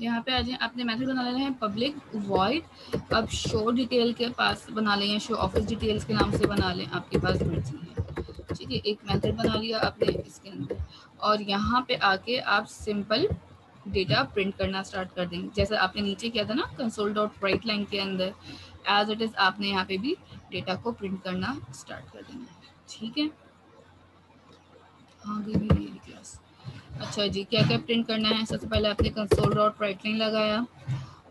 यहाँ पे आ जाए, आपने मेथड बना लेना है पब्लिक वॉइड। अब शो डिटेल के पास बना लें या शो ऑफिस डिटेल्स के नाम से बना लें, आपके पास मर्जी है। ठीक है, एक मेथड बना लिया आपने इसके अंदर, और यहाँ पे आके आप सिंपल डेटा प्रिंट करना स्टार्ट कर देंगे, जैसे आपने नीचे किया था ना कंसोल डॉट राइट लाइन के अंदर, एज इट इज़ आपने यहाँ पे भी डेटा को प्रिंट करना स्टार्ट कर देना है। ठीक है, आगे भी मेरी क्लास। अच्छा जी, क्या क्या प्रिंट करना है? सबसे पहले आपने कंसोल डॉट राइट लाइन लगाया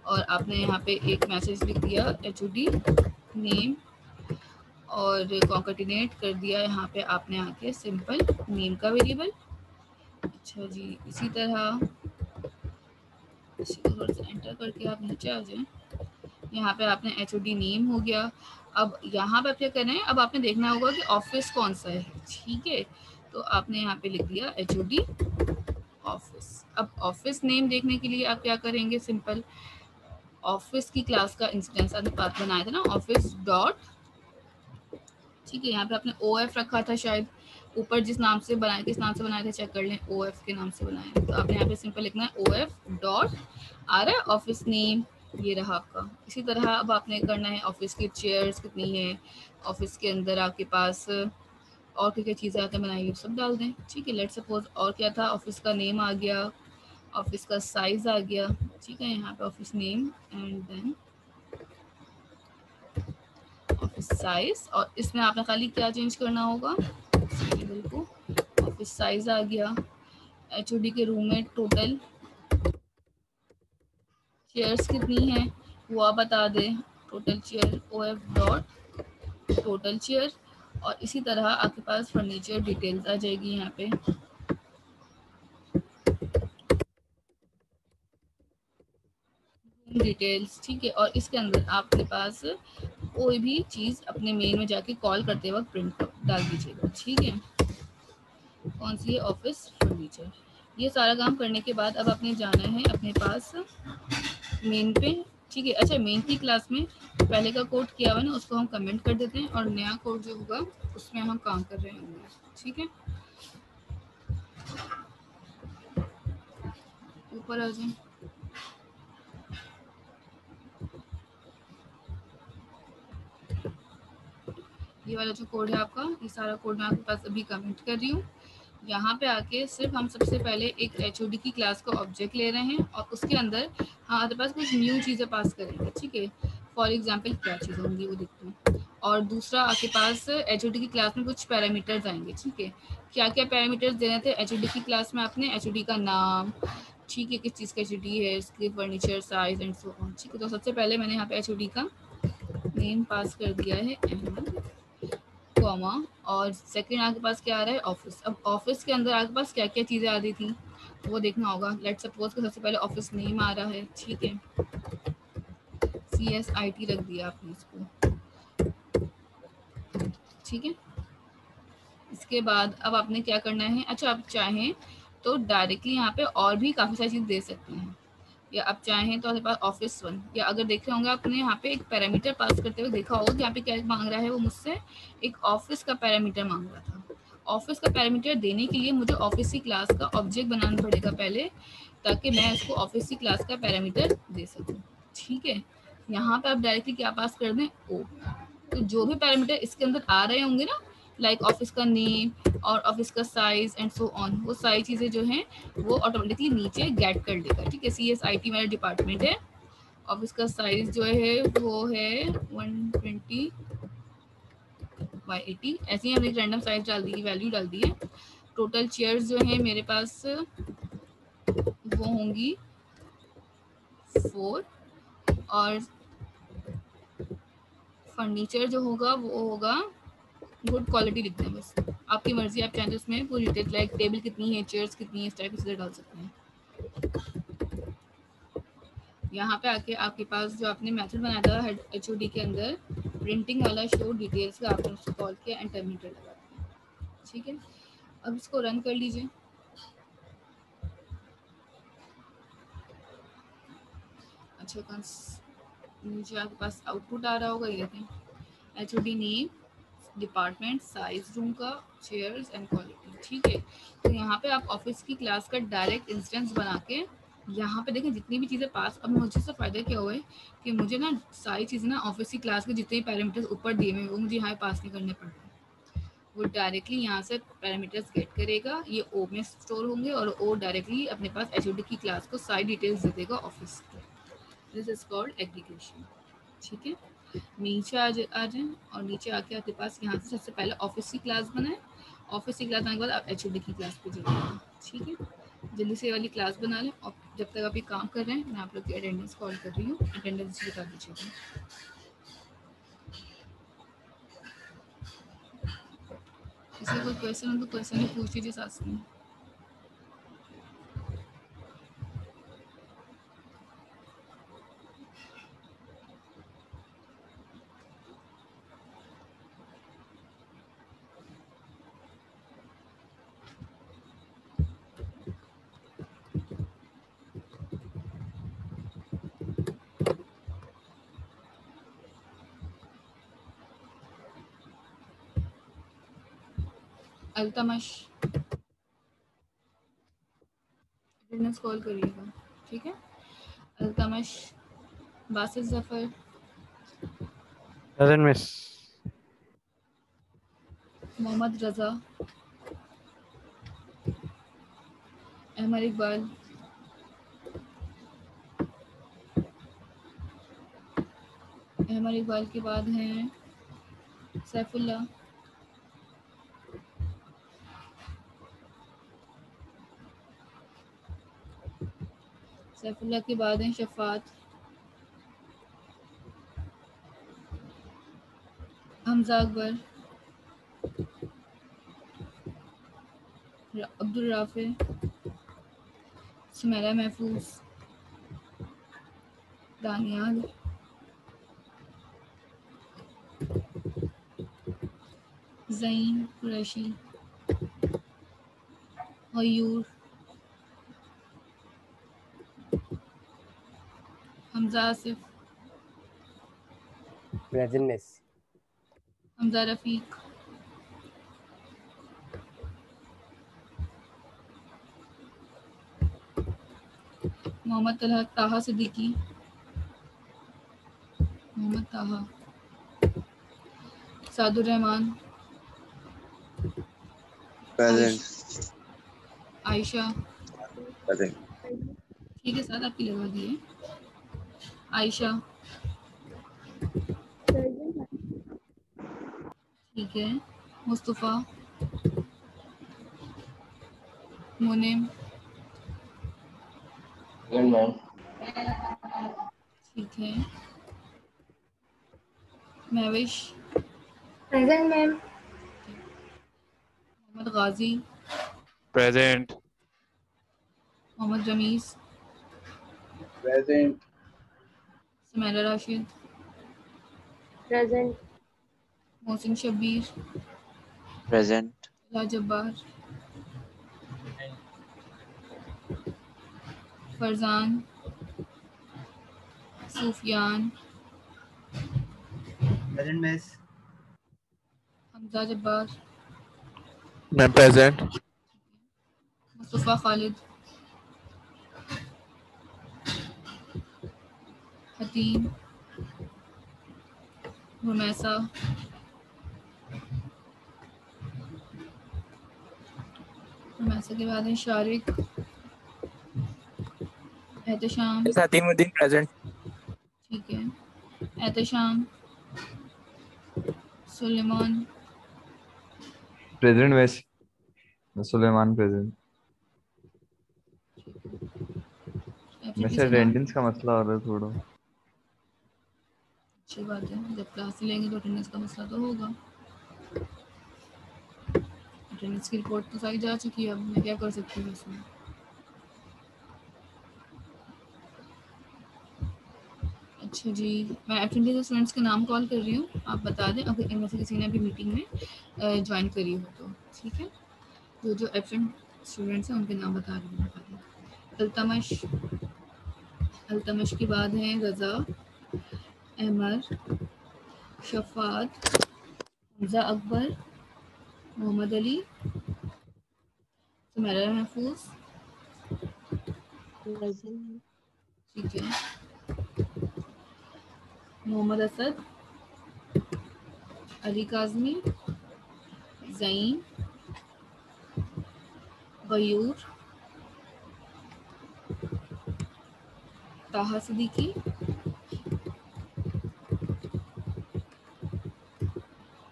और आपने यहाँ पे एक मैसेज लिख दिया HOD नेम, और कॉन्केटिनेट कर दिया यहाँ पे आपने आके सिंपल नेम का वेरिएबल। अच्छा जी, इसी तरह इसी को थोड़ा सा एंटर करके आप नीचे आ जाएं। यहाँ पे आपने HOD नेम हो गया। अब यहाँ पे आप क्या करना है, अब आपने देखना होगा कि ऑफिस कौन सा है। ठीक है, तो आपने यहाँ पे लिख दिया HOD ऑफिस। अब ऑफिस नेम देखने के लिए आप क्या करेंगे, सिंपल ऑफिस की क्लास का इंस्टेंस आपने पाथ बनाया था ना, ऑफिस डॉट, ठीक है, यहाँ पे आपने OF रखा था शायद, ऊपर जिस नाम से बनाए, किस नाम से बनाए थे चेक कर लें, OF के नाम से बनाए। तो आपने यहाँ पे सिंपल लिखना है OF डॉट, आ रहा है ऑफिस नेम, ये रहा आपका। इसी तरह अब आपने करना है ऑफिस की चेयर्स कितनी है, ऑफिस के अंदर आपके पास और क्या क्या चीज़ें आते हैं बनाइए, सब डाल दें। ठीक है, लेट सपोज और क्या था, ऑफिस का नेम आ गया, ऑफिस का साइज आ गया। ठीक है, यहाँ पे office name and then office size, और इसमें आपने खाली क्या चेंज करना होगा, वेरिएबल को, ऑफिस साइज आ गया। HOD के रूम में टोटल चेयर्स कितनी है वो आप बता दें, total chair OF dot total chair. और इसी तरह आपके पास फर्नीचर डिटेल्स आ जाएगी यहाँ पे, डिटेल्स। ठीक है, और इसके अंदर आपके पास कोई भी चीज़ अपने मेन में जाके कॉल करते वक्त प्रिंट डाल दीजिएगा। ठीक है, कौन सी है, ऑफिस फर्नीचर। ये सारा काम करने के बाद अब आपने जाना है अपने पास मेन पे। ठीक है, अच्छा मेन की क्लास में पहले का कोड किया हुआ ना, उसको हम कमेंट कर देते हैं, और नया कोड जो होगा उसमें हम काम कर रहे होंगे। ठीक है, ऊपर आ जाए। ये वाला जो कोड है आपका, ये सारा कोड मैं आपके पास अभी कमेंट कर रही हूँ। यहाँ पे आके सिर्फ हम सबसे पहले एक HOD की क्लास का ऑब्जेक्ट ले रहे हैं, और उसके अंदर हमारे पास कुछ न्यू चीज़ें पास करेंगे। ठीक है, फॉर एग्जाम्पल क्या चीज़ होंगी वो देखते हैं। और दूसरा आपके पास HOD की क्लास में कुछ पैरामीटर्स आएंगे। ठीक है, क्या क्या पैरामीटर्स देने थे HOD की क्लास में आपने, HOD का नाम, ठीक है, किस चीज़ का HOD है, इसके furniture size and so on. ठीक है, तो सबसे पहले मैंने यहाँ पे HOD का नेम पास कर दिया है अहमद, कॉमा, और सेकंड आपके पास क्या आ रहा है, ऑफिस। अब ऑफिस के अंदर आपके पास क्या क्या चीज़ें आ रही थी वो देखना होगा। लेट सपोज कि सबसे पहले ऑफिस नेम आ रहा है। ठीक है, CSIT रख दिया आपने इसको। ठीक है, इसके बाद अब आपने क्या करना है, अच्छा आप चाहें तो डायरेक्टली यहाँ पे और भी काफ़ी सारी चीज़ दे सकते हैं, या आप चाहें तो आपके पास ऑफिस 1, या अगर देखे होंगे आपने यहाँ पे एक पैरामीटर पास करते हुए देखा होगा कि यहाँ पे क्या मांग रहा है, वो मुझसे एक ऑफिस का पैरामीटर मांग रहा था। ऑफिस का पैरामीटर देने के लिए मुझे ऑफिस की क्लास का ऑब्जेक्ट बनाना पड़ेगा पहले, ताकि मैं इसको ऑफिस की क्लास का पैरामीटर दे सकूँ। ठीक है, यहाँ पे आप डायरेक्टली क्या पास कर दें, ओ। तो जो भी पैरामीटर इसके अंदर आ रहे होंगे ना, लाइक ऑफिस का नेम और ऑफिस का साइज एंड सो ऑन, वो सारी चीज़ें जो हैं वो ऑटोमेटिकली नीचे गेट कर लेगा। ठीक है, CSIT मेरा डिपार्टमेंट है, ऑफिस का साइज जो है वो है 120/80, ऐसे ही हमने एक रैंडम साइज डाल दी, वैल्यू डाल दी है। टोटल चेयर्स जो है मेरे पास वो होंगी 4, और फर्नीचर जो होगा वो होगा गुड क्वालिटी लिखते हैं बस, आपकी मर्जी, आप चाहें तो उसमें पूरी डिटेल लाइक टेबल कितनी है, चेयर्स कितनी है, इस टाइप की चीज़ें डाल सकते हैं। यहाँ पे आके आपके पास जो आपने मेथड बनाया था HOD के अंदर प्रिंटिंग वाला, शो डिटेल्स का, आपने उसको कॉल किया, एंटर मीटर लगा दिया। ठीक है, अब इसको रन कर लीजिए। अच्छा, नीचे आपके पास आउटपुट आ रहा होगा, ये देखें, HOD name, department, size room का, चेयर्स एंड क्वालिटी। ठीक है, तो यहाँ पे आप ऑफिस की क्लास का डायरेक्ट इंस्टेंस बना के यहाँ पे देखें जितनी भी चीज़ें पास, अब मुझे से फ़ायदा क्या हुआ है कि मुझे ना सारी चीज़ें ना ऑफिस की क्लास के जितने भी पैरामीटर्स ऊपर दिए हुए हैं वो मुझे यहाँ पास नहीं करने पड़ रहे। वो डायरेक्टली यहाँ से पैरामीटर्स गेट करेगा, ये ओ में स्टोर होंगे और ओ डायरेक्टली अपने पास एचओडी की क्लास को सारी डिटेल्स दे देगा ऑफिस की। This is called aggregation. ठीक है, नीचे आ जाए और नीचे आके आपके पास यहाँ से सबसे पहले ऑफिस की क्लास बनाए। ऑफिस की क्लास बनाने के बाद आप एचओडी की क्लास पे जाइए। ठीक है, जल्दी से ये वाली क्लास बना लें और जब तक आप ये काम कर रहे हैं मैं आप लोग की अटेंडेंस कॉल कर रही हूँ, अटेंडेंस बता दीजिएगा। किसी कोई क्वेश्चन हो तो क्वेश्चन ही पूछ लीजिए साथ में। अल्तमश अटेंडेंस कॉल करिएगा। ठीक है, अल्तमश, बासित जफर, प्रेजेंट मिस। मोहम्मद रजा, अहमद इकबाल, अहमद इकबाल के बाद हैं सैफुल्ला, सैफुल्ला के बाद हैं शफात, हमजा अकबर, अब्दुल राफे, सुमेरा महफूज, दानियाल, ज़ईन कुरैशी, मयूर, हमजा आसिफ, प्रेजेंट मिस। हमजा रफ़ीक, मोहम्मद ताहा सिद्दीकी, मोहम्मद ताहा, सादुर रहमान, प्रेजेंट। आयशा, प्रेजेंट। ठीक है सर आपकी लगा दिए। आयशा, ठीक है, मुस्तफ़ा, मुनीम, मैम। ठीक है, Mahvish, present ma'am. Mohammad Ghazi, present. Mohammad Ramiz, present. Sumera Rashid, present. Mohsin Shabbir, present. Ala Jabbar, Farzan, Sufiyan, present miss. Hamza Jabbar, मैं प्रेजेंट। मुस्तफ़ा खालिद, हतीम, रुमैसा, रुमैसा के बाद है शारिक, एहतशाम, हतीमुद्दीन प्रेजेंट। ठीक है, Ehtesham, Suleman, present miss. Suleman present. Absentee वैसे से नाम, अटेंडेंस का मसला हो रहा है थोड़ा। अच्छी बात है, जब क्लास लेंगे तो अटेंडेंस का मसला तो होगा। अटेंडेंस की रिपोर्ट तो सारी जा चुकी है, अब मैं क्या कर सकती हूँ इसमें। अच्छा जी, मैं एब्सेंटी से स्टूडेंट्स के नाम कॉल कर रही हूँ, आप बता दें अगर इनमें से किसी ने अभी मीटिंग में ज्वाइन करी हो तो। ठीक है, जो जो एब्सेंट स्टूडेंट्स हैं उनके नाम बता रही हूँ, बता दें। अल्तमश, अल्तमश के बाद हैं रज़ा, अहमद, शफात, हमजा अकबर, मोहम्मद अली, सुमेरा महफूज, Present. ठीक है। Mohammad Asad, Ali Kazmi, Zain, Ghayoor, Taha Siddiqui,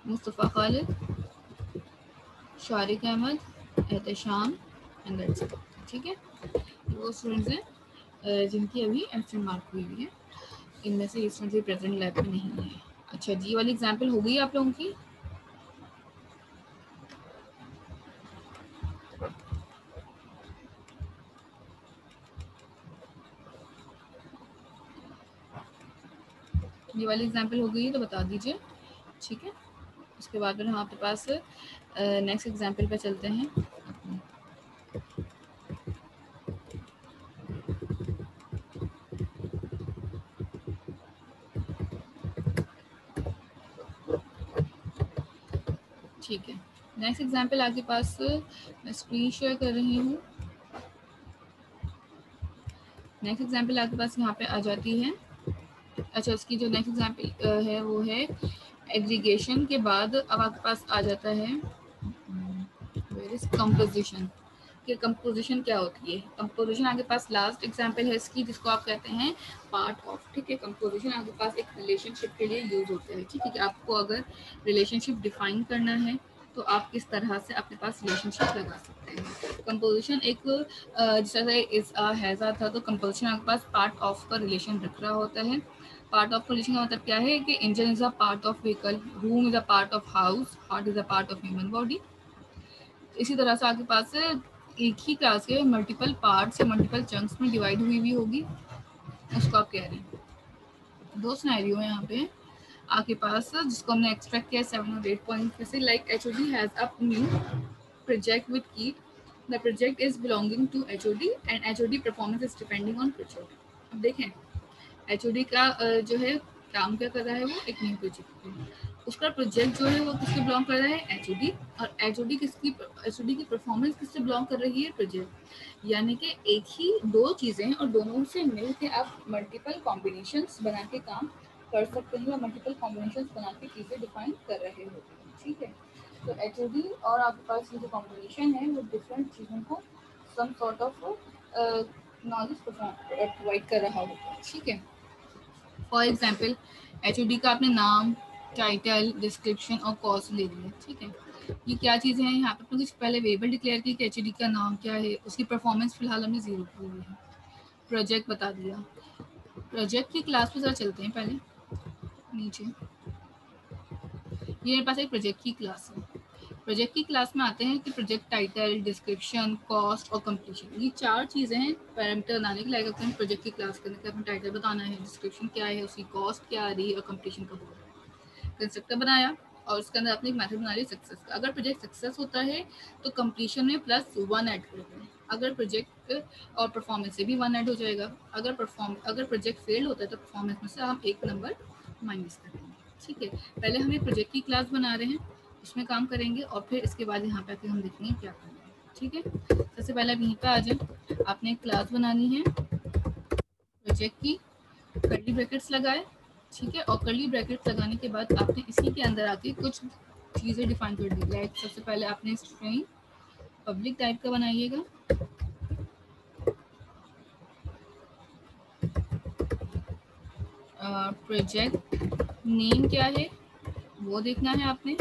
Mustafa Khalid, Shariq Ahmed, Ehtesham and that's it. ठीक है, वो स्टूडेंट्स हैं जिनकी अभी एब्सेंट मार्क हुई हुई है। इनमें से ये स्टूडेंट्स प्रेजेंट लैब में नहीं है। अच्छा जी, वाली एग्जाम्पल हो गई आप लोगों की? ये वाली एग्जाम्पल हो गई है तो बता दीजिए। ठीक है, उसके बाद फिर हम आपके पास नेक्स्ट एग्जाम्पल पे चलते हैं। ठीक है, नेक्स्ट एग्जाम्पल आपके पास मैं स्क्रीन शेयर कर रही हूँ। नेक्स्ट एग्जाम्पल आपके पास यहाँ पे आ जाती है। अच्छा, उसकी जो नेक्स्ट एग्जाम्पल है वो है एग्रीगेशन के बाद अब आपके पास आ जाता है कंपोजिशन। कि कंपोजिशन क्या होती है? कंपोजिशन आपके पास लास्ट एग्जाम्पल है इसकी, जिसको आप कहते हैं पार्ट ऑफ। ठीक है, कंपोजिशन आपके पास एक रिलेशनशिप के लिए यूज होता है। ठीक है, कि आपको अगर रिलेशनशिप डिफाइन करना है तो आप किस तरह से अपने पास रिलेशनशिप लगा सकते हैं। कंपोजिशन एक जैसे इज आ हैजा था, तो कंपोजिशन आपके पास पार्ट ऑफ का रिलेशन रख रहा होता है। पार्ट ऑफ का रिलेशन का मतलब क्या है कि engine is a part of vehicle, room is a part of house, heart is a part of human body. इसी तरह से आपके पास एक ही क्लास के मल्टीपल पार्ट्स या मल्टीपल चंक्स में डिवाइड हुई भी होगी, उसको आप कह रहे हैं। दो सिनेरियो है यहाँ पे आपके पास, जिसको हमने एक्सट्रैक्ट किया 7 और 8 पॉइंट में से। Like HOD has a new project with कीट, the project is belonging to HOD and HOD performance is depending on project. अब देखें HOD का जो है काम क्या कर रहा है, वो एक न्यू प्रोजेक्ट पे। उसका प्रोजेक्ट जो है वो किससे बिलोंग कर रहा है, HOD। और HOD की परफॉर्मेंस किससे बिलोंग कर रही है, प्रोजेक्ट। यानी कि एक ही दो चीज़ें हैं और दोनों से मिल के आप मल्टीपल कॉम्बिनेशंस बना के काम कर सकते हैं, या मल्टीपल कॉम्बिनेशंस बना के चीज़ें डिफाइन कर रहे होते हैं। ठीक है, तो HOD और आपके पास ये जो कॉम्बिनेशन है वो डिफरेंट चीज़ों को some sort of knowledge provide कर रहा होता है। ठीक है, फॉर एग्जाम्पल HOD का आपने नाम, टाइटल, डिस्क्रिप्शन और कॉस्ट ले लिया। ठीक है, ये क्या चीज़ें हैं? यहाँ पे कुछ पहले वेरिएबल डिक्लेयर की कि HOD का नाम क्या है, उसकी परफॉर्मेंस फिलहाल हमने 0 की हुई है। प्रोजेक्ट बता दिया। प्रोजेक्ट की क्लास पे जरा चलते हैं पहले नीचे। ये मेरे पास एक प्रोजेक्ट की क्लास है। प्रोजेक्ट की क्लास में आते हैं कि प्रोजेक्ट टाइटल, डिस्क्रिप्शन, कॉस्ट और कंप्लीशन, ये चार चीज़ें हैं पैरामीटर बनाने के लायक होते हैं प्रोजेक्ट की क्लास के अंदर। अपना टाइटल बताना है, डिस्क्रिप्शन क्या है, उसकी कॉस्ट क्या आ रही है और कंप्लीशन कब हो रहा है। कंस्ट्रक्टर बनाया और उसके अंदर अपने एक मेथड बना लिया सक्सेस का। अगर प्रोजेक्ट सक्सेस होता है तो कंप्लीशन में +1 ऐड कर दें। अगर प्रोजेक्ट और परफॉर्मेंस से भी 1 ऐड हो जाएगा। अगर प्रोजेक्ट फेल होता है तो परफॉर्मेंस में से हम एक नंबर माइनस कर देंगे। ठीक है, पहले हम एक प्रोजेक्ट की क्लास बना रहे हैं, उसमें काम करेंगे और फिर इसके बाद यहाँ पे आके हम देखेंगे क्या करना है। ठीक है, सबसे पहले आप यहीं पे आ जाए। आपने एक क्लास बनानी है प्रोजेक्ट की, कर्ली ब्रैकेट्स लगाए। ठीक है, और कर्ली ब्रैकेट्स लगाने के बाद आपने इसी के अंदर आके कुछ चीज़ें डिफाइन कर दी। लाइक सबसे पहले आपने स्ट्रिंग पब्लिक टाइप का बनाइएगा। प्रोजेक्ट नेम क्या है वो देखना है आपने।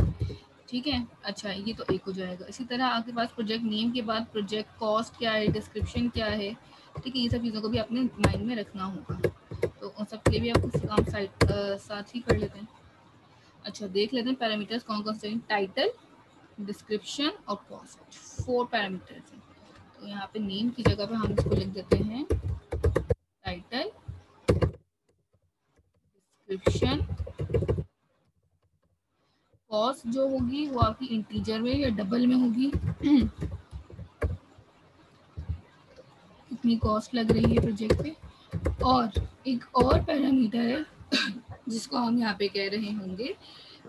ठीक है, अच्छा ये तो एक हो जाएगा। इसी तरह आपके पास प्रोजेक्ट नेम के बाद प्रोजेक्ट कॉस्ट क्या है, डिस्क्रिप्शन क्या है। ठीक है, ये सब चीज़ों को भी अपने माइंड में रखना होगा। तो उन सब के लिए भी आप कुछ काम साथ ही कर लेते हैं। अच्छा, देख लेते हैं पैरामीटर्स कौन कौन से हैं। टाइटल, डिस्क्रिप्शन और कॉस्ट, 4 पैरामीटर्स हैं। तो यहाँ पे नेम की जगह पे हम इसको लिख देते हैं टाइटल, डिस्क्रिप्शन। कॉस्ट जो होगी वो आपकी इंटीजर में या डबल में होगी कितनी कॉस्ट लग रही है प्रोजेक्ट पे। और एक और पैरामीटर है जिसको हम यहाँ पे कह रहे होंगे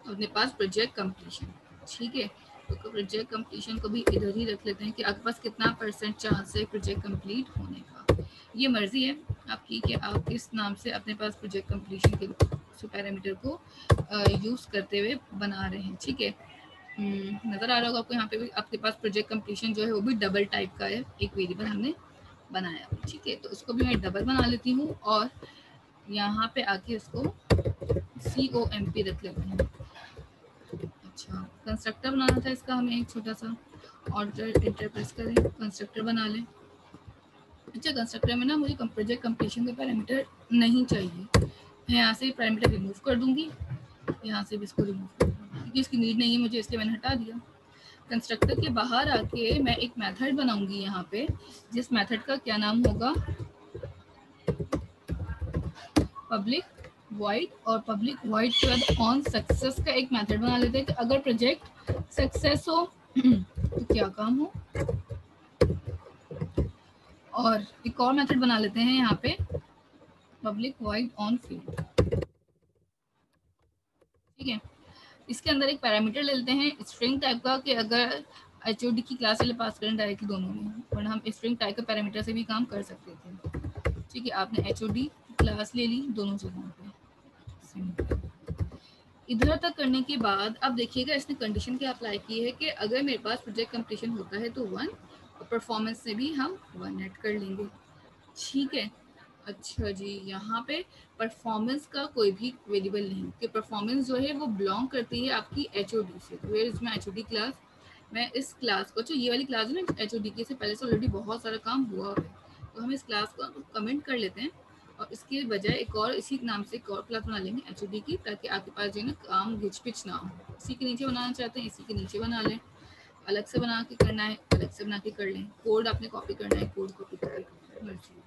अपने पास प्रोजेक्ट कंप्लीशन। ठीक है, तो प्रोजेक्ट कंप्लीशन को भी इधर ही रख लेते हैं कि आपके पास कितना % चांस है प्रोजेक्ट कंप्लीट होने का। ये मर्जी है आपकी कि आप किस नाम से अपने पास प्रोजेक्ट कंप्लीशन के पैरामीटर को यूज़ करते हुए बना रहे हैं। ठीक है, नज़र आ रहा होगा आपको यहाँ पे भी आपके पास प्रोजेक्ट कंप्लीशन जो है वो भी डबल टाइप का है, एक वेरिएबल हमने बनाया। ठीक है, तो उसको भी मैं डबल बना लेती हूँ और यहाँ पे आके उसको COMP रख लेते हैं। अच्छा, कंस्ट्रक्टर बनाना था इसका हमें, एक छोटा सा ऑर्डर इंटर प्रेस करें, कंस्ट्रक्टर बना लें। अच्छा, कंस्ट्रक्टर में ना मुझे प्रोजेक्ट कंप्लीशन के पैरामीटर नहीं चाहिए, मैं यहाँ से पैरामीटर रिमूव कर दूंगी, यहाँ से भी इसको रिमूव कर दूंगी क्योंकि इसकी नीड नहीं है मुझे, इसलिए मैंने हटा दिया। कंस्ट्रक्टर के बाहर आके मैं एक मेथड बनाऊंगी यहाँ पे, जिस मेथड का क्या नाम होगा, पब्लिक वॉइड, और पब्लिक वॉइड के बाद ऑन सक्सेस का एक मेथड बना लेते हैं कि अगर प्रोजेक्ट सक्सेस हो तो क्या काम हो। और एक और मेथड बना लेते हैं यहाँ पे, पब्लिक वॉइड ऑन फील्ड। ठीक है, इसके अंदर एक पैरामीटर ले लेते हैं स्ट्रिंग टाइप का कि अगर HOD की क्लास से पास करें डायरेक्टली दोनों में, वरना हम स्ट्रिंग टाइप के पैरामीटर से भी काम कर सकते थे। ठीक है, आपने HOD क्लास ले ली दोनों जगहों पे। इधर तक करने के बाद अब देखिएगा इसने कंडीशन क्या अप्लाई की है कि अगर मेरे पास प्रोजेक्ट कंप्लीशन होता है तो 1, और परफॉर्मेंस से भी हम 1 ऐड कर लेंगे। ठीक है, अच्छा जी, यहाँ पे परफॉर्मेंस का कोई भी वेरिएबल नहीं, कि परफॉर्मेंस जो है वो बिलोंग करती है आपकी HOD से। Where is my HOD class, मैं इस क्लास को, अच्छा ये वाली क्लास है ना HOD के से पहले से ऑलरेडी बहुत सारा काम हुआ है, तो हम इस क्लास को कमेंट कर लेते हैं और इसके बजाय एक और इसी नाम से एक और क्लास बना लेंगे HOD की, ताकि आपके पास जो है ना काम घिच पिच ना हो। इसी के नीचे बनाना चाहते हैं इसी के नीचे बना लें, अलग से बना के करना है अलग से बना के कर लें, कोड आपने कॉपी करना है कोड कॉपी करके मर्जी।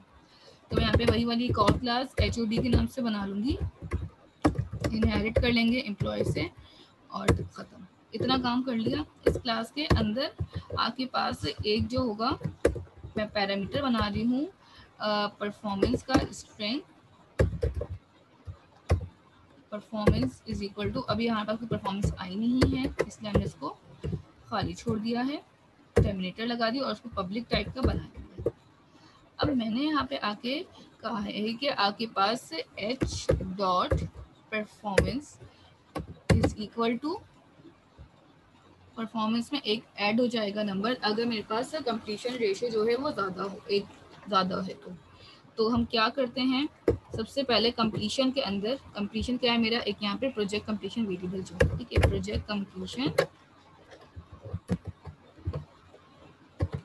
तो मैं यहाँ पे वही वाली एक और क्लास HOD के नाम से बना लूँगी, इनहेरिट कर लेंगे एम्प्लॉय से और ख़त्म। इतना काम कर लिया। इस क्लास के अंदर आपके पास एक जो होगा, मैं पैरामीटर बना रही हूँ परफॉर्मेंस का string, performance is equal to, अभी यहाँ पर कोई परफॉर्मेंस आई नहीं है इसलिए हमने इसको खाली छोड़ दिया है, टर्मिनेटर लगा दी और उसको पब्लिक टाइप का बना दिया। अब मैंने यहाँ पे आके कहा है कि आपके पास h dot performance is equal to, performance में एक ऐड हो जाएगा नंबर अगर मेरे पास कंप्लीशन रेशियो जो है वो ज़्यादा हो, एक ज़्यादा है तो हम क्या करते हैं, सबसे पहले कंप्लीशन के अंदर, कंप्लीशन क्या है मेरा, एक यहाँ पे प्रोजेक्ट कंप्लीशन वेरिएबल जो है, ठीक है, प्रोजेक्ट कंप्लीशन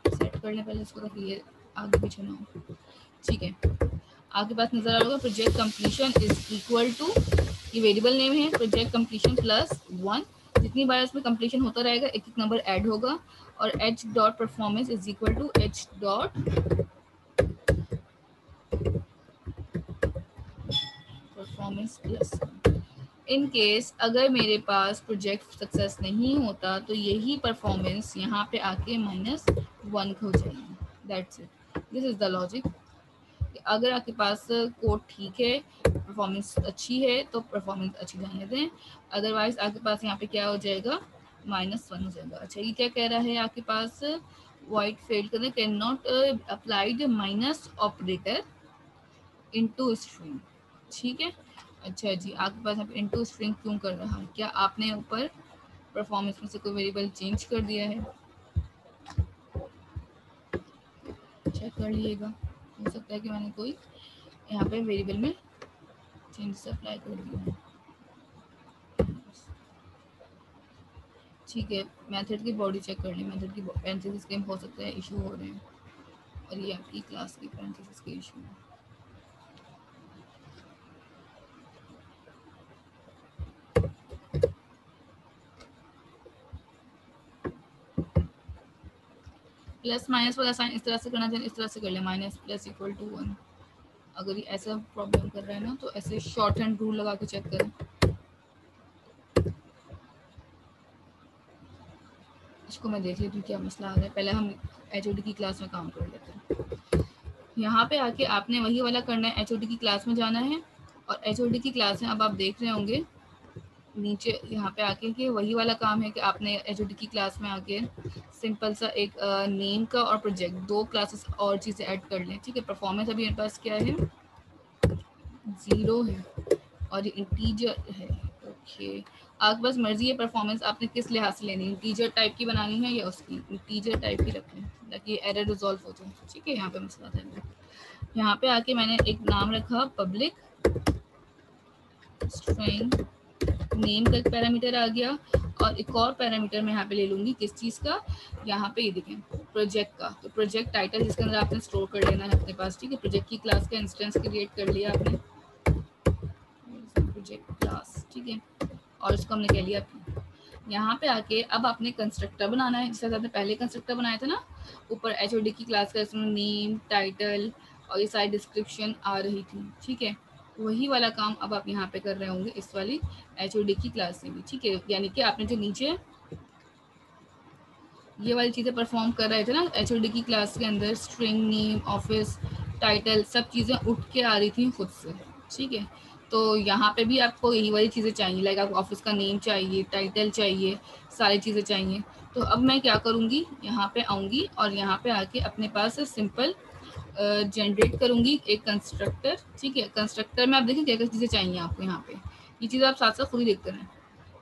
सेट करने पहले इसको ताकि ये आगे पीछे ना हो। ठीक है, आपके पास नजर आ रहा होगा project completion is equal to, ये वेरिएबल नेम है प्रोजेक्ट कंप्लीशन प्लस 1, जितनी बार इसमें कंप्लीशन होता रहेगा एक एक नंबर ऐड होगा, और h dot performance is equal to h dot performance plus. In case अगर मेरे पास प्रोजेक्ट सक्सेस नहीं होता तो यही परफॉर्मेंस यहाँ पे आके -1 हो जाएगी। That's it, this is the logic. अगर आपके पास कोड ठीक है, परफॉर्मेंस अच्छी है तो परफॉर्मेंस अच्छी जाने दें, अदरवाइज आपके पास यहाँ पे क्या हो जाएगा, -1 हो जाएगा। अच्छा, ये क्या कह रहा है आपके पास, वॉइड फेल्ड करने, can not applied minus operator into string. ठीक है, अच्छा जी, आपके पास यहाँ पे इनटू स्ट्रिंग क्यों कर रहा है, क्या आपने ऊपर परफॉर्मेंस में से कोई वेरिएबल चेंज कर दिया है, चेक कर लीजिएगा, हो सकता है कि मैंने कोई यहाँ पे वेरिएबल में चेंजेस अप्लाई कर दिए हैं। ठीक है, मेथड की बॉडी चेक कर लें, मेथड की पैरेंथेसिस के हो सकता है इशू हो रहे हैं, और ये आपकी क्लास की पैरेंथेसिस के इशू है। प्लस माइनस वाला साइन इस तरह से करना चाहिए, इस तरह से कर ले, माइनस प्लस इक्वल टू 1। अगर ये ऐसा प्रॉब्लम कर रहा है ना तो ऐसे शॉर्ट हैंड रूल लगा के चेक करें। इसको मैं देख लेती हूँ क्या मसला आ रहा है, पहले हम HOD की क्लास में काम कर लेते हैं। यहाँ पे आके आपने वही वाला करना है, HOD की क्लास में जाना है, और HOD की क्लास में अब आप देख रहे होंगे नीचे यहाँ पे आके कि वही वाला काम है कि आपने HOD की क्लास में आके सिंपल सा एक नेम का और प्रोजेक्ट, 2 क्लासेस और चीज़ें ऐड कर लें। ठीक है, परफॉर्मेंस अभी मेरे पास क्या है, 0 है और ये इंटीजर है। ओके, आपके पास मर्जी है परफॉर्मेंस आपने किस लिहाज से लेनी है, इंटीजर टाइप की बनानी है या उसकी इंटीजर टाइप की रखें ताकि एरर रिजॉल्व हो जाए। ठीक है, यहाँ पे मसला था। यहाँ पे आके मैंने एक नाम रखा पब्लिक स्ट्रिंग, नेम का एक पैरामीटर आ गया और एक और पैरामीटर मैं यहाँ पे ले लूंगी किस चीज़ का, यहाँ पे ये देखें प्रोजेक्ट का। तो प्रोजेक्ट टाइटल जिसके अंदर आपने स्टोर कर लेना है अपने पास। ठीक है, प्रोजेक्ट की क्लास का इंस्टेंस क्रिएट कर लिया आपने, प्रोजेक्ट क्लास। ठीक है, और इसको हमने कह लिया यहाँ पे आके अब आपने कंस्ट्रक्टर बनाना है, जिसके साथ आपने पहले कंस्ट्रक्टर बनाया था ना, ऊपर HOD की क्लास का, इसमें नेम टाइटल और ये सारी डिस्क्रिप्शन आ रही थी। ठीक है, वही वाला काम अब आप यहाँ पे कर रहे होंगे इस वाली HOD की क्लास से भी। ठीक है, यानी कि आपने जो नीचे ये वाली चीज़ें परफॉर्म कर रहे थे ना HOD की क्लास के अंदर, स्ट्रिंग, नेम, ऑफिस, टाइटल, सब चीज़ें उठ के आ रही थी खुद से। ठीक है, तो यहाँ पे भी आपको यही वाली चीज़ें चाहिए, लाइक आपको ऑफिस का नेम चाहिए, टाइटल चाहिए, सारी चीज़ें चाहिए। तो अब मैं क्या करूँगी, यहाँ पे आऊँगी और यहाँ पे आके अपने पास सिंपल जनरेट करूँगी एक कंस्ट्रक्टर। ठीक है, कंस्ट्रक्टर में आप देखिए क्या क्या चीज़ें चाहिए आपको। यहाँ पे ये चीज़ें आप साथ साथ खुद ही देखते रहें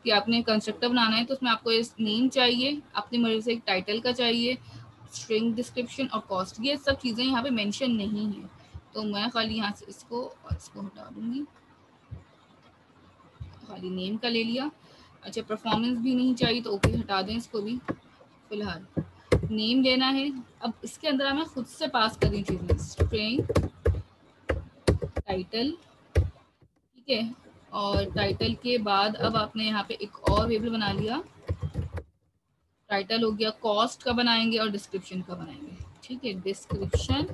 कि आपने कंस्ट्रक्टर बनाना है तो उसमें आपको इस नेम चाहिए, अपनी मर्जी से एक टाइटल का चाहिए, स्ट्रिंग, डिस्क्रिप्शन और कॉस्ट। ये सब चीज़ें यहाँ पे मेंशन नहीं है, तो मैं खाली यहाँ से इसको और इसको हटा दूँगी, खाली नेम का ले लिया। अच्छा, परफॉर्मेंस भी नहीं चाहिए तो ओके, हटा दें इसको भी, फिलहाल नेम लेना है। अब इसके अंदर हमें खुद से पास करनी चीज़ें, स्ट्रिंग, टाइटल। ठीक है, और टाइटल के बाद अब आपने यहाँ पे एक और वेरिएबल बना लिया, टाइटल हो गया, कॉस्ट का बनाएंगे और डिस्क्रिप्शन का बनाएंगे। ठीक है, डिस्क्रिप्शन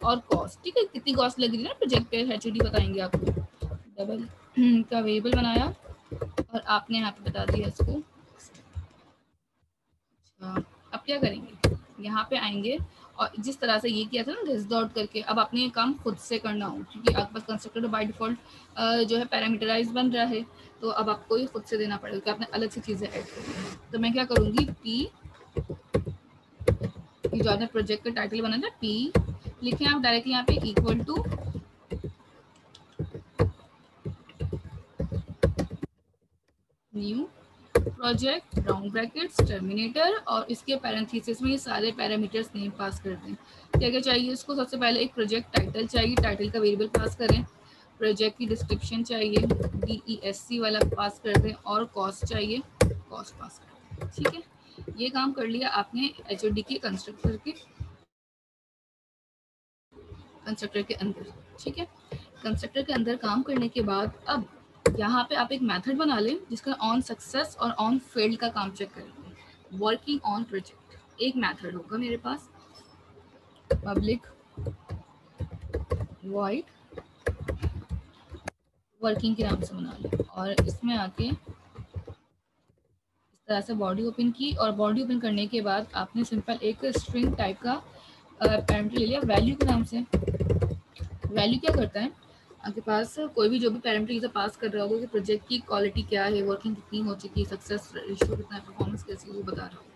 और कॉस्ट। ठीक है, कितनी कॉस्ट लग रही है ना प्रोजेक्ट पे, HOD बताएंगे आपको। डबल का वेरिएबल बनाया और आपने यहाँ पे बता दिया इसको। अच्छा, अब क्या करेंगे, यहाँ पे आएंगे और जिस तरह से ये किया था ना दिस डॉट करके, अब आपने ये काम खुद से करना हो क्योंकि आपके पास कंस्ट्रक्टर बाय डिफॉल्ट जो है पैरामीटराइज बन रहा है, तो अब आपको ये खुद से देना पड़ेगा कि आपने अलग से चीज़ें ऐड करनी। तो मैं क्या करूँगी, पी, जो आपने प्रोजेक्ट का टाइटल बना था, पी लिखें आप डायरेक्टली यहाँ पे equal to new project, round brackets, terminator, और इसके पैरेंथेसिस में ये सारे पैरामीटर्स नेम पास कर दें। क्या क्या चाहिए इसको, सबसे पहले एक प्रोजेक्ट टाइटल चाहिए, टाइटल का वेरिएबल पास करें, प्रोजेक्ट की डिस्क्रिप्शन चाहिए, DESC वाला पास कर दें, और कॉस्ट चाहिए, कॉस्ट पास कर दें। ठीक है, ये काम कर लिया आपने HOD के कंस्ट्रक्टर के अंदर। ठीक है, कंस्ट्रक्टर के अंदर काम करने के बाद अब यहाँ पे आप एक मेथड बना लें जिसका ऑन सक्सेस और ऑन फेल्ड का काम चेक करेंगे। वर्किंग ऑन प्रोजेक्ट एक मेथड होगा मेरे पास, पब्लिक वॉइड वर्किंग के नाम से बना लें, और इसमें आके इस तरह से बॉडी ओपन की, और बॉडी ओपन करने के बाद आपने सिंपल एक स्ट्रिंग टाइप का पैरामीटर ले लिया वैल्यू के नाम से। वैल्यू क्या करता है, आपके पास कोई भी जो भी पैरामीटर इसे पास कर रहा होगा कि प्रोजेक्ट की क्वालिटी क्या है, वर्किंग कितनी हो चुकी है, सक्सेस रेशियो कितना है, परफॉर्मेंस कैसी है, वो बता रहा होगा।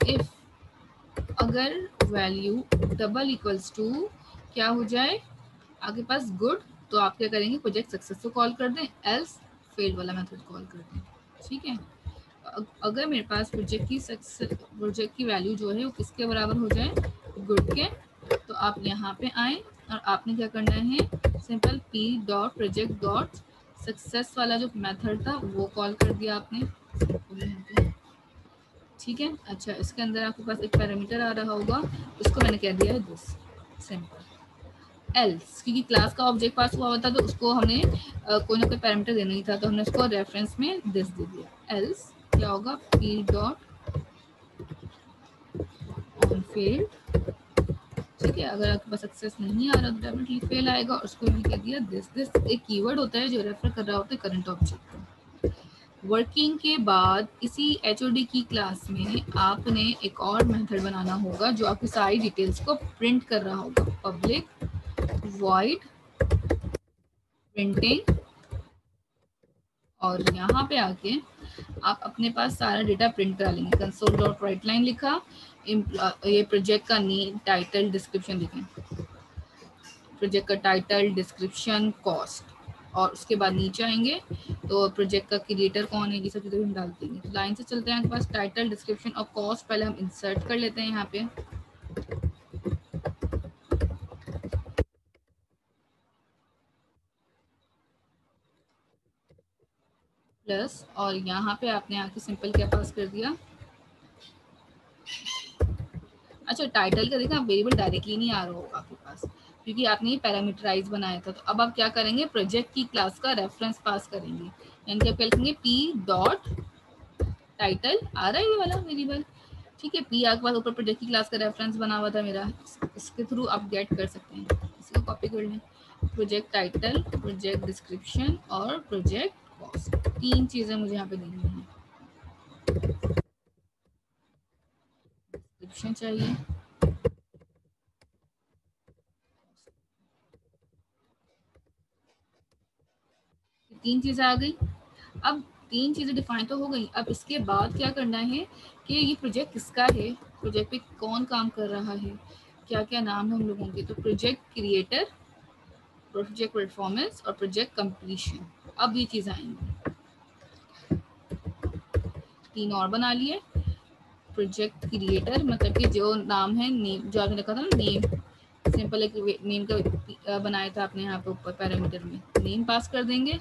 इफ अगर वैल्यू डबल इक्वल्स टू क्या हो जाए आपके पास गुड, तो आप क्या करेंगे, प्रोजेक्ट सक्सेस को कॉल कर दें, एल्स फेल वाला मेथड कॉल कर दें। ठीक है, अगर मेरे पास प्रोजेक्ट की वैल्यू जो है वो किसके बराबर हो जाए, गुड के, तो आप यहाँ पे आए और आपने क्या करना है, simple p dot project dot success वाला जो मेथड था वो कॉल कर दिया आपने। ठीक है, अच्छा, इसके अंदर आपके पास एक पैरामीटर आ रहा होगा, उसको मैंने कह दिया है दिस, सिंपल। एल्स, क्योंकि क्लास का ऑब्जेक्ट पास हुआ होता तो उसको हमने कोई ना कोई पैरामीटर देना ही था, तो हमने उसको रेफरेंस में दिस दे दिया। एल्स क्या होगा, p डॉट ऑन फेल्ड। ठीक है, अगर आपके पास सक्सेस नहीं आ रहा तो डेफिनेटली फेल आएगा, और उसको भी कह दिया दिस। दिस एक कीवर्ड होता है जो रेफर कर रहा होता है करंट ऑब्जेक्ट को। वर्किंग के बाद इसी HOD की क्लास में आपने एक और मेथड बनाना होगा जो आपकी सारी डिटेल्स को प्रिंट कर रहा होगा, पब्लिक वॉइड प्रिंटिंग, और यहाँ पे आके आप अपने पास सारा डेटा प्रिंट करा लेंगे। कंसोल डॉट राइट लाइन लिखा, ये प्रोजेक्ट का नेम, टाइटल, डिस्क्रिप्शन लिखें, प्रोजेक्ट का टाइटल, डिस्क्रिप्शन, कॉस्ट, और उसके बाद नीचे आएंगे तो प्रोजेक्ट का क्रिएटर कौन है, ये सब चीज़ें हम डाल देंगे। तो लाइन से चलते हैं, आपके पास टाइटल, डिस्क्रिप्शन और कॉस्ट पहले हम इंसर्ट कर लेते हैं यहाँ पे। प्लस, और यहाँ पे आपने आके सिंपल क्या पास कर दिया। अच्छा, टाइटल का देखा वेरिएबल डायरेक्टली नहीं आ रहा होगा आपके पास, क्योंकि आपने ये पैरामीटराइज बनाया था। तो अब आप क्या करेंगे, प्रोजेक्ट की क्लास का रेफरेंस पास करेंगे, यानी कि आप क्या लिखेंगे, पी डॉट टाइटल, आ रहा है ये वाला वेरिएबल, ठीक है। पी आपके पास ऊपर प्रोजेक्ट की क्लास का रेफरेंस बना हुआ था मेरा, इसके थ्रू आप गेट कर सकते हैं। इसको कॉपी कर लें, प्रोजेक्ट टाइटल, प्रोजेक्ट डिस्क्रिप्शन और प्रोजेक्ट कॉस्ट, 3 चीज़ें मुझे यहाँ पे देनी है। डिस्क्रिप्शन चाहिए, 3 चीज़ें आ गई। अब 3 चीज़ें डिफाइन तो हो गई, अब इसके बाद क्या करना है कि ये प्रोजेक्ट किसका है, प्रोजेक्ट पे कौन काम कर रहा है, क्या क्या नाम है उन लोगों के। तो प्रोजेक्ट क्रिएटर, प्रोजेक्ट परफॉर्मेंस और प्रोजेक्ट कंप्लीशन, अब ये चीज़ आएंगी। 3 और बना लिए। प्रोजेक्ट क्रिएटर मतलब कि जो नाम है, नेम जो आपने लिखा था ना, नेम, सिंपल एक नेम का बनाया था आपने यहाँ पे ऊपर पैरामीटर में, नेम पास कर देंगे।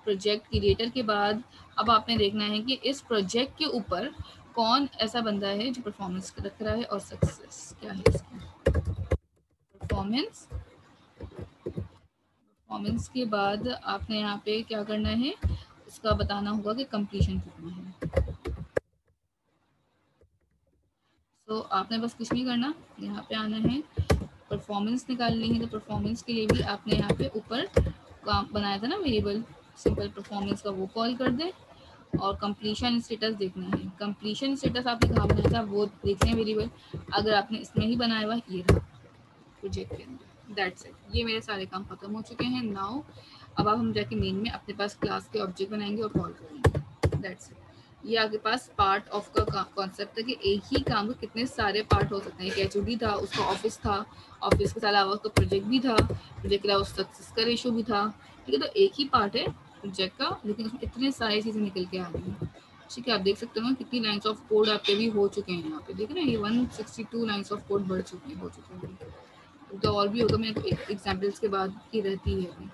प्रोजेक्ट क्रिएटर के बाद अब आपने देखना है कि इस प्रोजेक्ट के ऊपर कौन ऐसा बंदा है जो परफॉर्मेंस रख रहा है, और सक्सेस क्या है इसकी। परफॉर्मेंस के बाद आपने यहाँ पे क्या करना है, उसका बताना होगा कि कंप्लीशन कितना है। तो आपने बस कुछ नहीं करना, यहाँ पे आना है, परफॉर्मेंस निकालनी है। तो परफॉर्मेंस के लिए भी आपने यहाँ पे ऊपर काम बनाया था ना वेरिएबल, सिंपल परफॉर्मेंस का वो कॉल कर दें, और कंप्लीशन स्टेटस देखना है। कंप्लीशन स्टेटस आपने कहाँ बनाया था वो देख लें वेरिएबल, अगर आपने इसमें ही बनाया हुआ, ये रहा प्रोजेक्ट के अंदर। दैट्स इट, ये मेरे सारे काम खत्म हो चुके हैं। नाउ अब हम जाके मेन में अपने पास क्लास के ऑब्जेक्ट बनाएंगे और कॉल करेंगे। That's it. ये आपके पास पार्ट ऑफ का कॉन्सेप्ट है कि एक ही काम के कितने सारे पार्ट हो सकते हैं। एक एचओडी था, उसका ऑफिस था, ऑफिस के अलावा उसका प्रोजेक्ट भी था, प्रोजेक्ट के अलावा सक्सेस का रेशो भी था, ठीक है। तो एक ही पार्ट है प्रोजेक्ट का, लेकिन उसमें इतने सारी चीज़ें निकल के आ रही हैं, ठीक है। आप देख सकते हो कितनी लाइन्स ऑफ कोड आपके भी हो चुके हैं, यहाँ पे देख रहे हैं, ये 162 लाइन्स ऑफ कोड बढ़ चुके हो चुके हैं। तो और भी होगा, मैं एग्जाम्पल्स के बाद की रहती है अभी।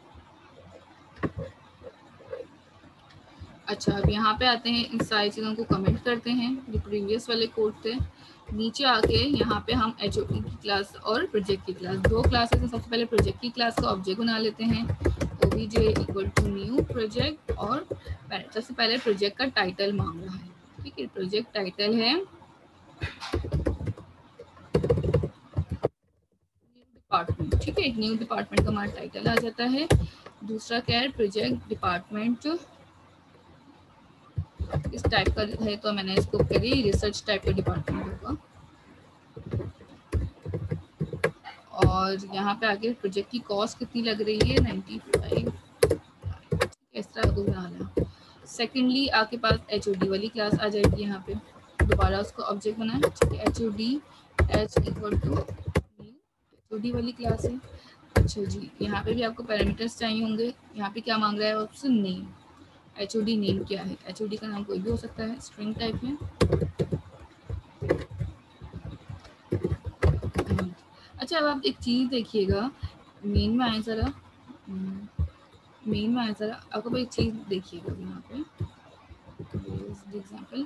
अच्छा, अब यहाँ पे आते हैं, इन सारी चीज़ों को कमेंट करते हैं जो प्रीवियस वाले कोड थे। नीचे आके यहाँ पे हम एचओडी की क्लास और प्रोजेक्ट की क्लास, 2 क्लासेस हैं। सबसे पहले प्रोजेक्ट की क्लास का ऑब्जेक्ट बना लेते हैं, OBJ equal to new project, और सबसे पहले प्रोजेक्ट का टाइटल मांग रहा है, ठीक है। प्रोजेक्ट टाइटल है डिपार्टमेंट, ठीक है। न्यू डिपार्टमेंट का हमारा टाइटल आ जाता है। दूसरा क्या है, प्रोजेक्ट डिपार्टमेंट इस टाइप का है, तो मैंने इसको करी रिसर्च टाइप का डिपार्टमेंट होगा। और यहाँ पे आगे प्रोजेक्ट की कॉस्ट कितनी लग रही है, 95, इस तरह को बनाना। सेकेंडली आपके पास एचओडी वाली क्लास आ जाएगी, यहाँ पे दोबारा उसको ऑब्जेक्ट बनाए, ठीक है। HOD H equal to HOD वाली क्लास है। अच्छा जी, यहाँ पे भी आपको पैरामीटर्स चाहिए होंगे। यहाँ पे क्या मांग रहा है ऑप्शन, नेम। एचओडी नेम क्या है, एचओडी का नाम कोई भी हो सकता है, स्ट्रिंग टाइप में। अच्छा, अब आप एक चीज़ देखिएगा, मेन में आए ज़रा, मेन में आए ज़रा, आपको एक चीज़ देखिएगा यहाँ पे एग्जाम्पल।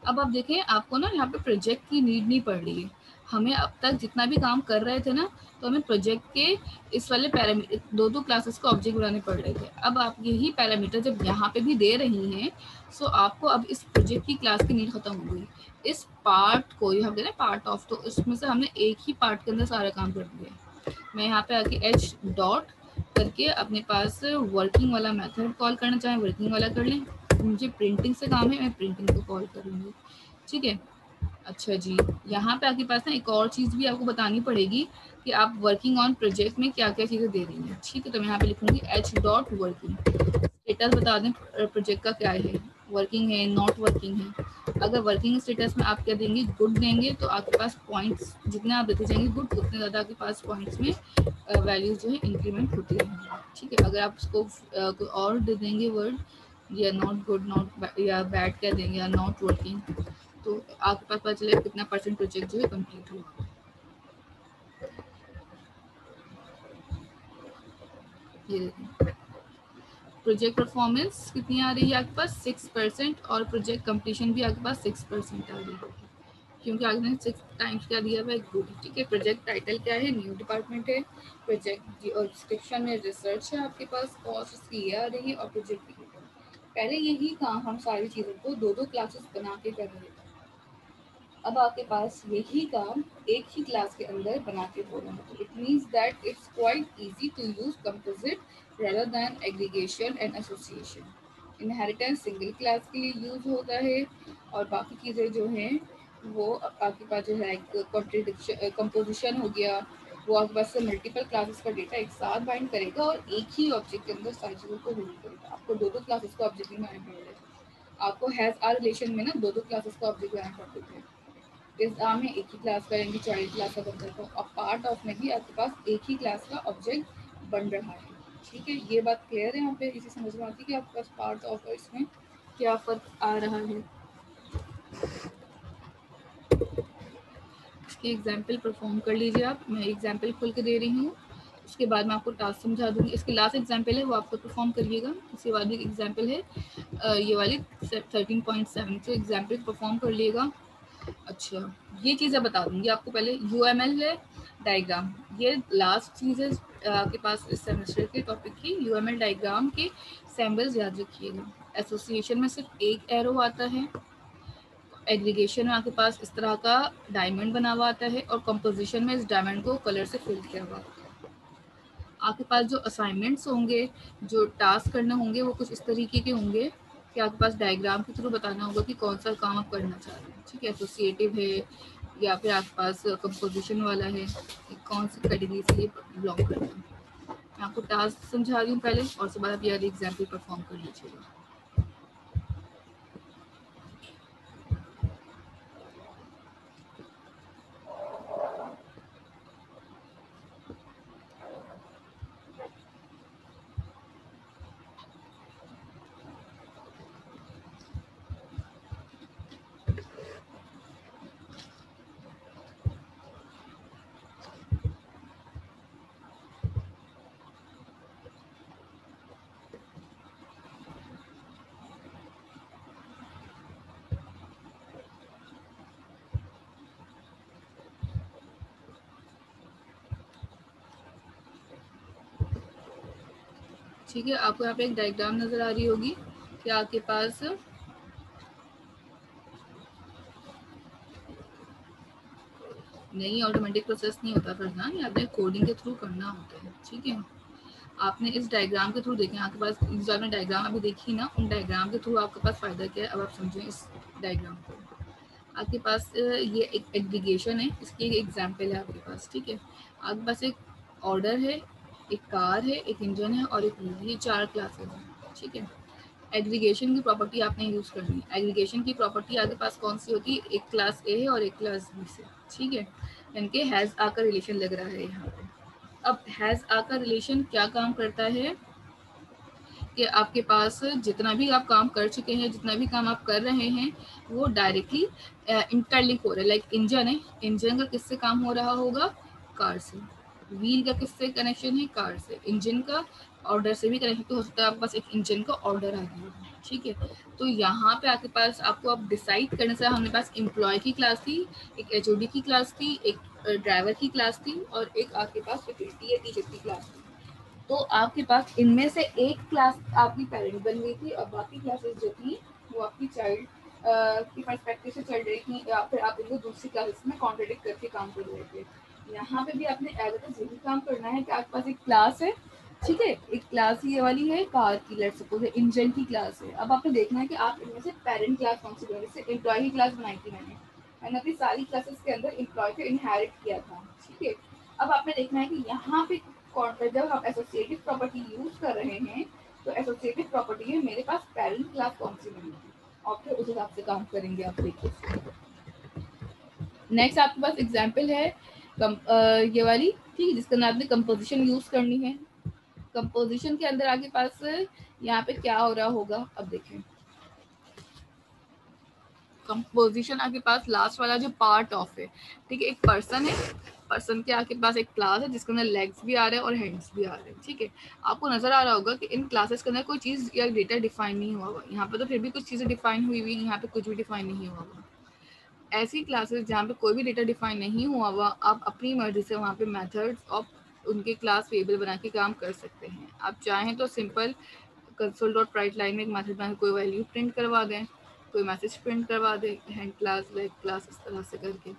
अब आप देखें, आपको ना यहाँ पे प्रोजेक्ट की नीड नहीं पड़ रही है। हमें अब तक जितना भी काम कर रहे थे ना, तो हमें प्रोजेक्ट के इस वाले पैरामीटर 2 क्लासेस को ऑब्जेक्ट बनाने पड़ रहे थे। अब आप यही पैरामीटर जब यहाँ पे भी दे रही हैं, सो आपको अब इस प्रोजेक्ट की क्लास की नीड खत्म हो गई। इस पार्ट को हम कहते हैं पार्ट ऑफ, तो इसमें से हमने एक ही पार्ट के अंदर सारा काम कर दिया। मैं यहाँ पे आके एच डॉट करके अपने पास वर्किंग वाला मेथड कॉल करना चाहें, वर्किंग वाला कर लें। मुझे प्रिंटिंग से काम है, मैं प्रिंटिंग को कॉल करूँगी, ठीक है। अच्छा जी, यहाँ पे आपके पास ना एक और चीज़ भी आपको बतानी पड़ेगी कि आप वर्किंग ऑन प्रोजेक्ट में क्या क्या चीज़ें दे रही हैं, ठीक है। तो मैं यहाँ पे लिखूँगी एच डॉट वर्किंग, स्टेटस बता दें प्रोजेक्ट का क्या है, वर्किंग है, नॉट वर्किंग है। अगर वर्किंग स्टेटस में आप क्या देंगे, गुड देंगे, तो आपके पास पॉइंट्स जितने आप देते जाएंगे गुड, उतने ज़्यादा आपके पास पॉइंट्स में वैल्यूज जो है इंक्रीमेंट होती रहेंगी। ठीक है, अगर आप उसको कोई और दे देंगे वर्ड, या नॉट गुड, नॉट या बैड कह देंगे, या नॉट वर्किंग, तो आपके पास पता चलेगा कितना परसेंट प्रोजेक्ट जो है कंप्लीट हुआ। ये देखिए प्रोजेक्ट परफॉर्मेंस कितनी आ रही है आपके पास, 6%, और प्रोजेक्ट कंप्लीशन भी आपके पास 6% आ रही है, क्योंकि आपने 6 टाइम्स क्या दिया हुआ है, गुड। ठीक है, प्रोजेक्ट टाइटल क्या है, न्यू डिपार्टमेंट है। प्रोजेक्ट और डिस्क्रिप्शन में रिसर्च है आपके पास, कॉस्ट उसकी ये आ रही है, और प्रोजेक्ट की पहले यही काम हम सारी चीज़ों को 2-2 क्लासेस बना के कर रहे थे। अब आपके पास यही काम एक ही क्लास के अंदर बना के हो रहा है। It means that it's quite easy to use composite rather than aggregation and association. Inheritance single class के लिए यूज होता है, और बाकी चीज़ें जो हैं वो आपके पास जो है कंपोजिशन हो गया, वो आपके पास से मल्टीपल क्लासेस का डेटा एक साथ बाइंड करेगा और एक ही ऑब्जेक्ट के अंदर सारी चीज़ों को होल्ड करेगा। आपको 2-2 क्लासेस का ऑब्जेक्ट में बनाना पड़ेगा। आपको हैज़ आर रिलेशन में ना 2-2 क्लासेस का ऑब्जेक्ट बनाना पड़ते थे। इस आर में एक ही क्लास का यानी चाइल्ड क्लास का बन जाता है, और पार्ट ऑफ में भी आपके पास एक ही क्लास का ऑब्जेक्ट बन रहा है। ठीक है, ये बात क्लियर है यहाँ पे, इसे समझ में आती है कि आपके पास पार्ट ऑफ और इसमें क्या फ़र्क आ रहा है। इसकी एग्जाम्पल परफॉर्म कर लीजिए आप, मैं एग्जाम्पल खोल के दे रही हूँ, उसके बाद मैं आपको टास्क समझा दूँगी। इसकी लास्ट एग्जाम्पल है वो आपको परफॉर्म करिएगा, उसके बाद एक एग्जाम्पल है ये वाली 13.7, तो एग्जाम्पल परफॉर्म कर लिएगा। अच्छा, ये चीज़ें बता दूंगी आपको, पहले UML है, डायग्राम, ये लास्ट चीज़ है आपके पास इस सेमेस्टर के टॉपिक की। UML डायग्राम के सैम्पल्स याद रखिएगा। एसोसिएशन में सिर्फ एक एरो आता है, एग्रीगेशन में आपके पास इस तरह का डायमंड बना हुआ आता है, और कंपोजिशन में इस डायमंड को कलर से फिल किया हुआ आता है। आपके पास जो असाइनमेंट्स होंगे, जो टास्क करने होंगे, वो कुछ इस तरीके के होंगे कि आपके पास डायग्राम के थ्रू बताना होगा कि कौन सा काम आप करना चाह रहे हैं। ठीक है, एसोसिएटिव है या फिर आपके पास कंपोजिशन वाला है, कौन सी कैटेगरी से ये बिलोंग करता है। मैं आपको टास्क समझा रही हूँ पहले, और उसके बाद आप ये एग्जाम्पल परफॉर्म कर लीजिएगा। ठीक है, आपको यहाँ पे एक डायग्राम नज़र आ रही होगी कि आपके पास नहीं, ऑटोमेटिक प्रोसेस नहीं होता करना, ये आपने कोडिंग के थ्रू करना होता है। ठीक है, आपने इस डायग्राम के थ्रू देखें, आपके पास जो आपने डायग्राम अभी देखी ना, उन डायग्राम के थ्रू आपके पास फ़ायदा क्या है, अब आप समझें इस डायग्राम को। आपके पास ये एक एग्रीगेशन है, इसकी एक एग्जांपल है आपके पास। ठीक है, आपके पास एक ऑर्डर है, एक कार है, एक इंजन है और एक व्हील, ये 4 क्लासेस हैं। ठीक है, एग्रीगेशन की प्रॉपर्टी आपने यूज़ करनी है। एग्रीगेशन की प्रॉपर्टी आपके पास कौन सी होती है, एक क्लास ए है और एक क्लास बी से। ठीक है, इनके हैज़ आ का रिलेशन लग रहा है यहाँ पे। अब हैज़ आ का रिलेशन क्या काम करता है कि आपके पास जितना भी आप काम कर चुके हैं, जितना भी काम आप कर रहे हैं, वो डायरेक्टली इंटरलिंक हो रहा है। लाइक इंजन है, इंजन का किससे काम हो रहा होगा, कार से। व्हील का किससे कनेक्शन है, कार से। इंजन का ऑर्डर से भी कनेक्शन हो सकता है, आपके पास एक इंजन का ऑर्डर आ गया। ठीक है, तो यहाँ पे आपके पास आपको अब डिसाइड करने से, हमारे पास एम्प्लॉय की क्लास थी, एक HOD की क्लास थी, एक ड्राइवर की क्लास थी, और एक आपके पास फैकल्टी या टीचर की क्लास थी। तो आपके पास इनमें से एक क्लास आपकी पेरेंट बन गई थी, और बाकी क्लासेस जो थी वो आपकी चाइल्ड की पर्सपेक्टिव से चल रही थी, या फिर आप इनको दूसरी क्लासेस में कॉन्ट्रडिक्ट करके काम कर रहे थे। यहाँ पे भी आपने एज यही काम करना है कि आपके पास एक क्लास है। ठीक है, एक क्लास ये वाली है कार की, लेट सपोज इंजन की क्लास है। अब आपने देखना है कि आप इनमें से पेरेंट क्लास कौन सी बनाई। जैसे एम्प्लॉय की क्लास बनाई थी मैंने अपनी सारी क्लासेस के अंदर एम्प्लॉय को इनहेरिट किया था। ठीक है, अब आपने देखना है कि यहाँ पे जब हम एसोसिएटिव प्रॉपर्टी यूज कर रहे हैं, तो एसोसिएटिव प्रॉपर्टी में मेरे पास पेरेंट क्लास कौन सी बनेगी। और फिर उस हिसाब से काम करेंगे आप। देखिए नेक्स्ट आपके पास एग्जाम्पल है ये वाली, ठीक है, जिसका नाम आपने कंपोजिशन यूज करनी है। कंपोजिशन के अंदर आपके पास यहाँ पे क्या हो रहा होगा, अब देखें कंपोजिशन आपके पास लास्ट वाला जो पार्ट ऑफ है, ठीक है, एक पर्सन है, पर्सन के आपके पास एक क्लास है जिसके अंदर लेग्स भी आ रहे हैं और हैंड्स भी आ रहे हैं, ठीक है। आपको नजर आ रहा होगा कि इन क्लासेस के अंदर कोई चीज़ या डेटा डिफाइन नहीं हुआ हुआ, यहाँ पे तो फिर भी कुछ चीज़ें डिफाइन हुई हुई, यहाँ पे कुछ भी डिफाइन नहीं हुआ हुआ। ऐसी क्लासेस जहाँ पे कोई भी डेटा डिफाइन नहीं हुआ हुआ, आप अपनी मर्जी से वहाँ पे मेथड्स और उनके क्लास वेरिएबल बना के काम कर सकते हैं। आप चाहें तो simple console dot right line में एक मैसेज बना के कोई वैल्यू प्रिंट करवा दें, कोई मैसेज प्रिंट करवा दें, हैंड क्लास लेग क्लास इस तरह से करके,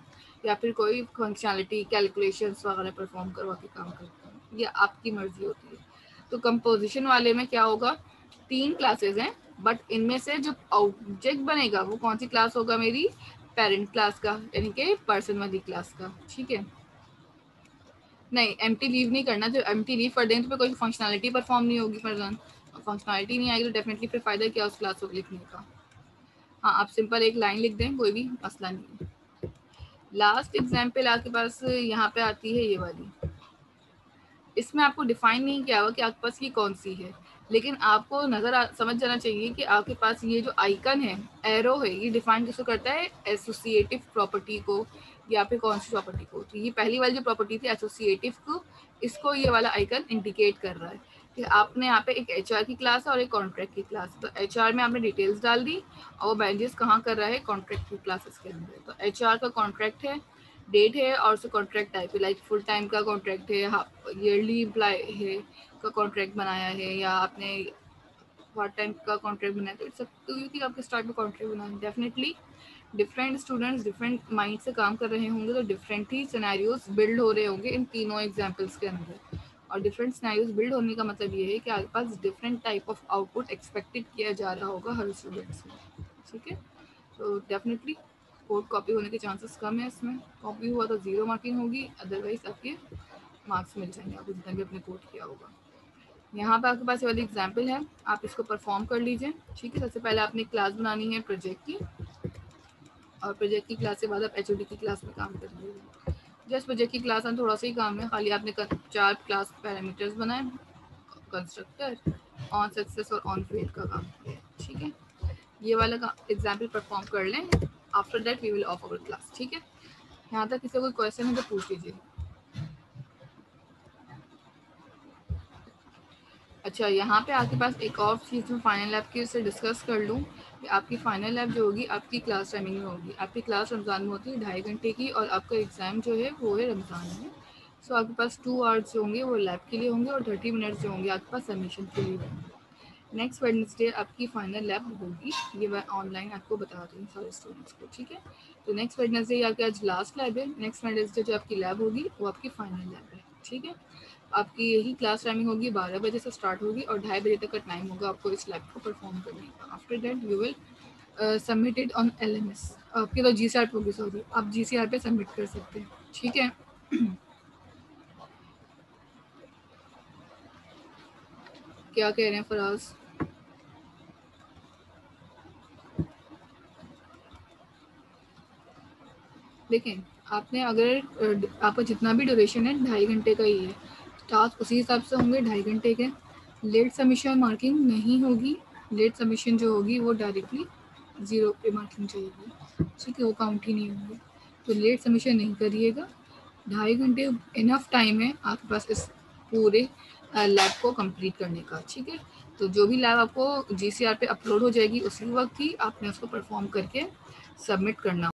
या फिर कोई फंक्शनैलिटी कैलकुलेशंस वगैरह परफॉर्म करवा के काम करते हैं, ये आपकी मर्जी होती है। तो कंपोजिशन वाले में क्या होगा, 3 क्लासेस हैं, बट इनमें से जो ऑब्जेक्ट बनेगा वो कौन सी क्लास होगा, मेरी पेरेंट क्लास का, यानी कि पर्सन वाली क्लास का, ठीक है। नहीं एम्प्टी लीव नहीं करना, जो एम्प्टी लीव कर दें तो कोई फंक्शनैलिटी परफॉर्म नहीं होगी, पर्सन फंक्शनैलिटी नहीं आएगी तो डेफिनेटली फिर फायदा क्या उस क्लास को लिखने का। हाँ आप सिंपल एक लाइन लिख दें, कोई भी मसला नहीं है। लास्ट एग्जाम्पल आपके पास यहाँ पे आती है ये वाली, इसमें आपको डिफाइन नहीं किया हुआ कि आपके पास ये कौन सी है, लेकिन आपको समझ जाना चाहिए कि आपके पास ये जो आइकन है, एरो है, ये डिफाइन किसको करता है, एसोसिएटिव प्रॉपर्टी को या फिर कौन सी प्रॉपर्टी को। तो ये पहली वाली जो प्रॉपर्टी थी एसोसिएटिव को, इसको ये वाला आइकन इंडिकेट कर रहा है कि आपने यहाँ पे एक एचआर की क्लास है और एक कॉन्ट्रैक्ट की क्लास है। तो एचआर में आपने डिटेल्स डाल दी और वो मैनेजेस कहाँ कर रहा है, कॉन्ट्रैक्ट की क्लासेस के अंदर। तो एचआर का कॉन्ट्रैक्ट है, डेट है और उससे कॉन्ट्रैक्ट टाइप है, लाइक फुल टाइम का कॉन्ट्रैक्ट है, ईयरली एम्प्लॉय है का कॉन्ट्रैक्ट बनाया है, या आपने पार्ट टाइम का कॉन्ट्रैक्ट बनाया, तो इट्स अप टू यू कि आपके स्टार्ट में कॉन्ट्रैक्ट बनाना है। Definitely different students different mind से काम कर रहे होंगे, तो डिफरेंट ही सिनेरियोज बिल्ड हो रहे होंगे इन तीनों एग्जाम्पल्स के अंदर। और डिफरेंट सिनेरियोज बिल्ड होने का मतलब ये है कि आपके पास different type of output expected किया जा रहा होगा हर स्टूडेंट से, ठीक है। तो डेफिनेटली कोड कॉपी होने के चांसेस कम है इसमें, कॉपी हुआ तो 0 मार्किंग होगी, अदरवाइज आपके मार्क्स मिल जाएंगे आपको जितना भी अपने कोड किया होगा। यहाँ पे आपके पास ये वाली एग्जाम्पल है, आप इसको परफॉर्म कर लीजिए, ठीक है। सबसे पहले आपने क्लास बनानी है प्रोजेक्ट की, और प्रोजेक्ट की क्लास के बाद आप एचओडी की क्लास में काम कर लीजिए। जस्ट प्रोजेक्ट की क्लास में थोड़ा सा ही काम है, खाली आपने 4 क्लास पैरामीटर्स बनाए, कंस्ट्रक्टर, ऑन सक्सेस और ऑन फेल का काम किया है, ठीक है। ये वाला एग्जाम्पल परफॉर्म कर लें, after that we will off our class, ठीक है। यहाँ तक किसी कोई क्वेश्चन है तो पूछ लीजिए। अच्छा यहाँ पे आपके पास एक और चीज़ में फाइनल लैब की उससे डिस्कस कर लूँ कि आपकी फाइनल लैब जो होगी आपकी क्लास टाइमिंग में होगी। आपकी क्लास रमज़ान में होती है 2.5 घंटे की, और आपका एग्ज़ाम जो है वो है रमज़ान में। सो आपके पास 2 आवर्स जो होंगे वो लैब के लिए होंगे और 30 मिनट्स जो होंगे आपके पास सबमिशन के लिए होंगे। नेक्स्ट वेडनेसडे आपकी फाइनल लैब होगी, ये मैं ऑनलाइन आपको बता रही हूँ सारे स्टूडेंट्स को, ठीक है। तो नेक्स्ट वेडनेसडे आपकी आज लास्ट लैब है, नेक्स्ट वेडनेसडे जो आपकी लैब होगी वो आपकी फाइनल लैब है, ठीक है। आपकी यही क्लास टाइमिंग होगी, 12 बजे से स्टार्ट होगी और 2:30 बजे तक का टाइम होगा आपको इस लैब को परफॉर्म करने का। After that you will submit it on LMS, आपकी तो GCR पे होगी, सॉरी आप GCR पे सबमिट कर सकते हैं, ठीक है। क्या कह रहे हैं फराज? देखें आपने अगर आपका जितना भी ड्यूरेशन है 2.5 घंटे का ही है, टास्क उसी हिसाब से होंगे 2.5 घंटे के। लेट सबमिशन मार्किंग नहीं होगी, लेट सबमिशन जो होगी वो डायरेक्टली 0 पे मार्किंग जाएगी, ठीक है, वो काउंट ही नहीं होंगे। तो लेट सबमिशन नहीं करिएगा, 2.5 घंटे इनफ टाइम है आपके पास इस पूरे लैब को कंप्लीट करने का, ठीक है। तो जो भी लैब आपको GCR पे अपलोड हो जाएगी उसी वक्त ही आपने उसको परफॉर्म करके सबमिट करना